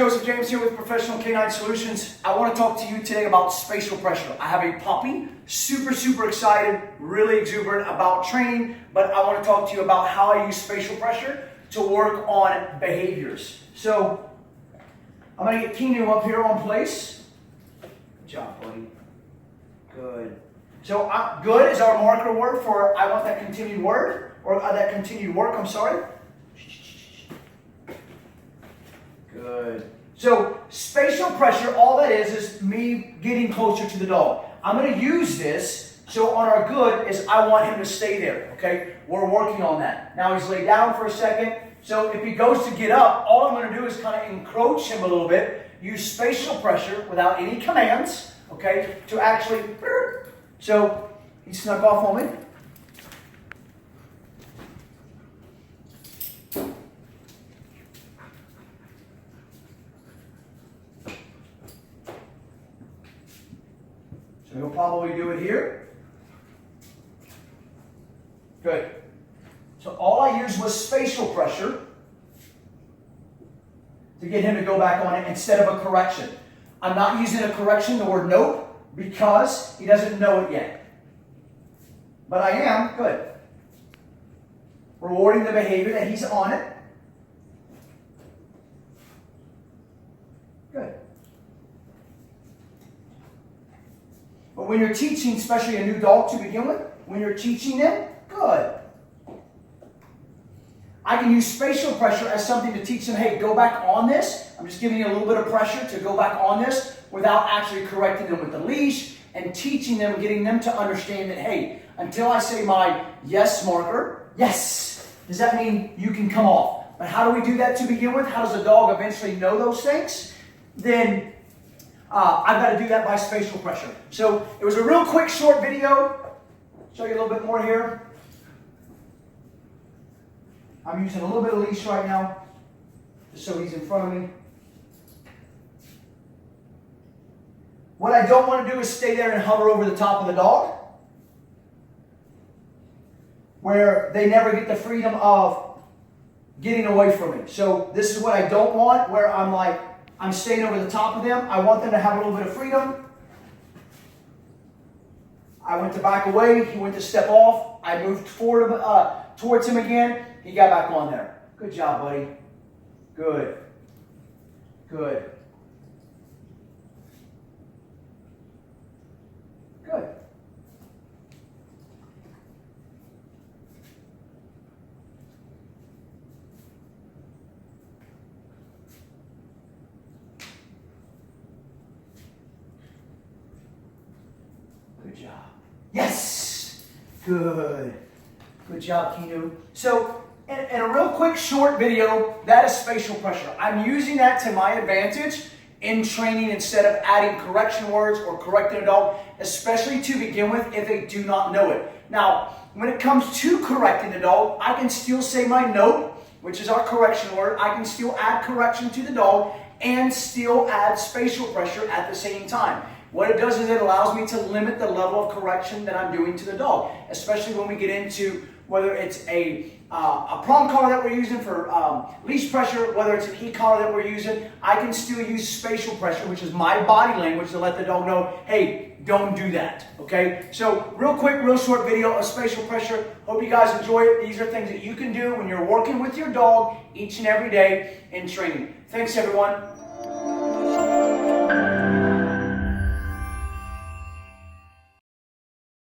Joseph James here with Professional Canine Solutions. I want to talk to you today about spatial pressure. I have a puppy, super excited, really exuberant about training, but I want to talk to you about how I use spatial pressure to work on behaviors. So I'm going to get Keanu up here on place. Good job, buddy. Good. So good is our marker word for I want that continued word, or that continued work, I'm sorry. Good. So spatial pressure, all that is me getting closer to the dog. I'm going to use this, so on our good is I want him to stay there, okay? We're working on that. Now he's laid down for a second, so if he goes to get up, all I'm going to do is kind of encroach him a little bit, use spatial pressure without any commands, okay, to actually, so he snuck off on me. So he'll probably do it here. Good. So all I used was spatial pressure to get him to go back on it instead of a correction. I'm not using a correction, the word nope, because he doesn't know it yet. But I am, good. Rewarding the behavior that he's on it. Good. But when you're teaching, especially a new dog to begin with, when you're teaching them, good. I can use spatial pressure as something to teach them, hey, go back on this. I'm just giving you a little bit of pressure to go back on this without actually correcting them with the leash and teaching them, getting them to understand that, hey, until I say my yes marker, yes, does that mean you can come off? But how do we do that to begin with? How does a dog eventually know those things? Then I've got to do that by spatial pressure. So it was a real quick, short video. Show you a little bit more here. I'm using a little bit of leash right now, just so he's in front of me. What I don't want to do is stay there and hover over the top of the dog, where they never get the freedom of getting away from me. So this is what I don't want, where I'm like, I'm staying over the top of them. I want them to have a little bit of freedom. I went to back away. He went to step off. I moved forward towards him again. He got back on there. Good job, buddy. Good. Good. Good. Good job. Yes! Good. Good job, Keanu. So, in a real quick, short video, that is spatial pressure. I'm using that to my advantage in training instead of adding correction words or correcting a dog, especially to begin with if they do not know it. Now, when it comes to correcting the dog, I can still say my note, which is our correction word. I can still add correction to the dog and still add spatial pressure at the same time. What it does is it allows me to limit the level of correction that I'm doing to the dog, especially when we get into whether it's a prong collar that we're using for leash pressure, whether it's an e-collar that we're using. I can still use spatial pressure, which is my body language, to let the dog know, hey, don't do that, okay? So real quick, real short video of spatial pressure. Hope you guys enjoy it. These are things that you can do when you're working with your dog each and every day in training. Thanks, everyone.